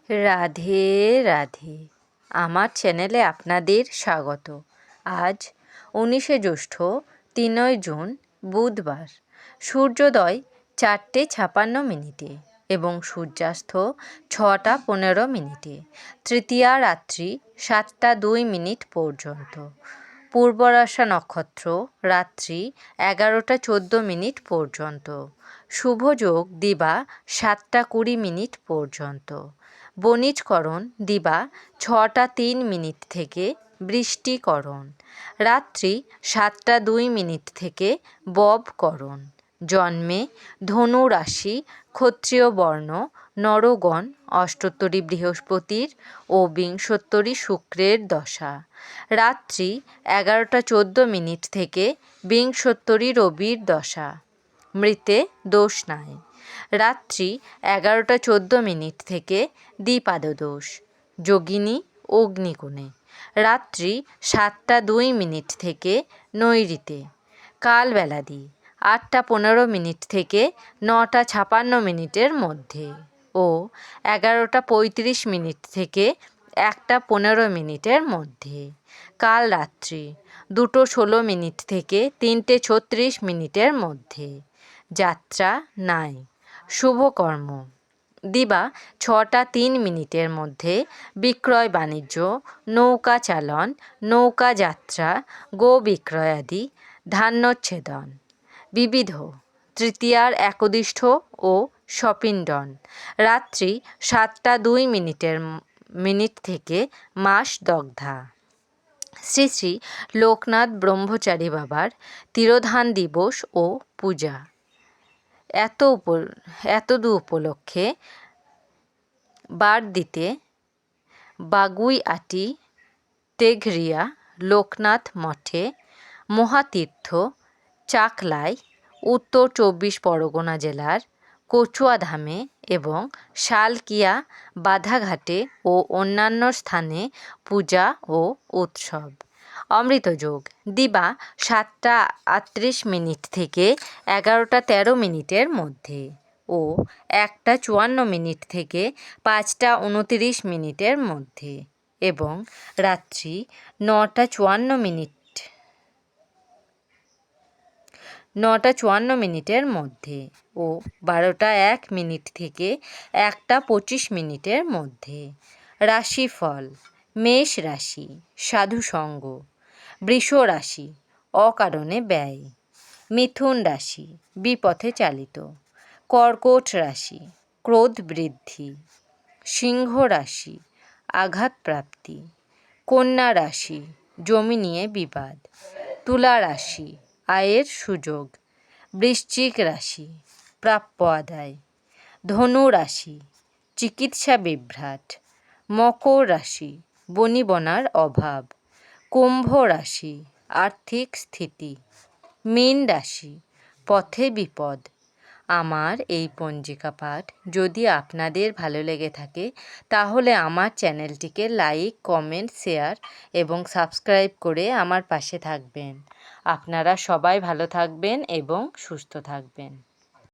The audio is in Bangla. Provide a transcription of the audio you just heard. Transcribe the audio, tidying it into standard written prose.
রাধে রাধে। আমার চ্যানেলে আপনাদের স্বাগত। আজ 19শে জ্যৈষ্ঠ 3 জুন বুধবার। সূর্যোদয় 4:56 এবং সূর্যাস্ত 6:15। তৃতীয়া রাত্রি 7:02 পর্যন্ত। পূর্বাষাঢ়া নক্ষত্র রাত্রি 11:14 পর্যন্ত। শুভযোগ দিবা 7:20 পর্যন্ত। বণিজকরণ দিবা 6:03 থেকে বৃষ্টিকরণ। রাত্রি 7:02 থেকে ববকরণ। জন্মে ধনু রাশি, ক্ষত্রিয় বর্ণ, নরগণ, অষ্টোত্তরী বৃহস্পতির ও বিংশোত্তরী শুক্রের দশা। রাত্রি 11:14 থেকে বিংশোত্তরী রবির দশা। মৃতে দোষ নাই। রাত্রি 11:14 থেকে দ্বিপাদদোষ। যোগিনী অগ্নিকোণে। রাত্রি 7:02 থেকে নৈঋতে। কালবেলাদি 8:15 থেকে 9:56 মধ্যে ও 11:35 থেকে 1:15 মধ্যে। কাল রাত্রি 2:16 থেকে 3:36 মধ্যে। যাত্রা নাই। শুভকর্ম দিবা 6:03 মধ্যে বিক্রয় বাণিজ্য, নৌকা চালন, নৌকা যাত্রা, গো বিক্রয়াদি, ধান্যচ্ছেদন। বিবিধ তৃতীয়ার একদিষ্ঠ ও সপিণ্ডন। রাত্রি 7:02 থেকে মাস দগ্ধা। শ্রী শ্রী লোকনাথ ব্রহ্মচারী বাবার তিরোধান দিবস ও পূজা। এতদু উপলক্ষে বারদিতে বাগুইআটি তেঘরিয়া লোকনাথ মঠে, মহাতীর্থ চাকলায় উত্তর 24 জেলার কচুয়াধামে এবং শালকিয়া বাধাঘাটে ও অন্যান্য স্থানে পূজা ও উৎসব। অমৃতযোগ দিবা 7:38 থেকে 11:13 মধ্যে ও 1:54 থেকে 5:29 মধ্যে এবং রাত্রি 9:54 মধ্যে ও 12:01 থেকে 1:25 মধ্যে। রাশিফল: মেষ রাশি সাধুসঙ্গ, বৃষ রাশি অকারণে ব্যয়, মিথুন রাশি বিপথে চালিত, কর্কট রাশি ক্রোধ বৃদ্ধি, সিংহ রাশি আঘাতপ্রাপ্তি, কন্যা রাশি জমি নিয়ে বিবাদ, তুলা রাশি আয়ের সুযোগ, বৃশ্চিক রাশি প্রাপ্য আদায়, ধনু রাশি চিকিৎসা বিভ্রাট, মকর রাশি বনিবনার অভাব, কুম্ভ রাশি আর্থিক স্থিতি, মীন রাশি পথে বিপদ। আমার এই পঞ্জিকা পাঠ যদি আপনাদের ভালো লেগে থাকে তাহলে আমার চ্যানেলটিকে লাইক, কমেন্ট, শেয়ার এবং সাবস্ক্রাইব করে আমার পাশে থাকবেন। আপনারা সবাই ভালো থাকবেন এবং সুস্থ থাকবেন।